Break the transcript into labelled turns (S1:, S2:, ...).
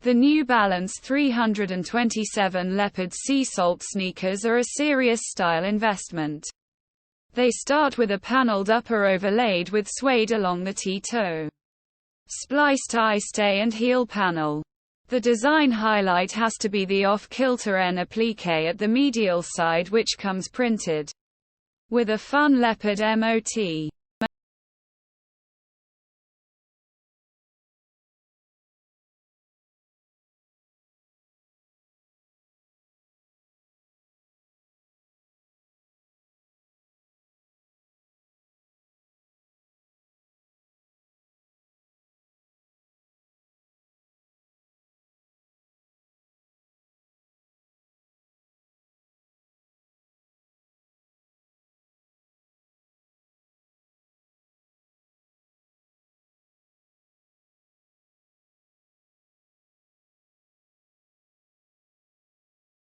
S1: The New Balance 327 Leopard Sea Salt sneakers are a serious style investment. They start with a paneled upper overlaid with suede along the T-toe. Spliced eye-stay and heel panel. The design highlight has to be the off-kilter en applique at the medial side, which comes printed with a fun leopard MOT.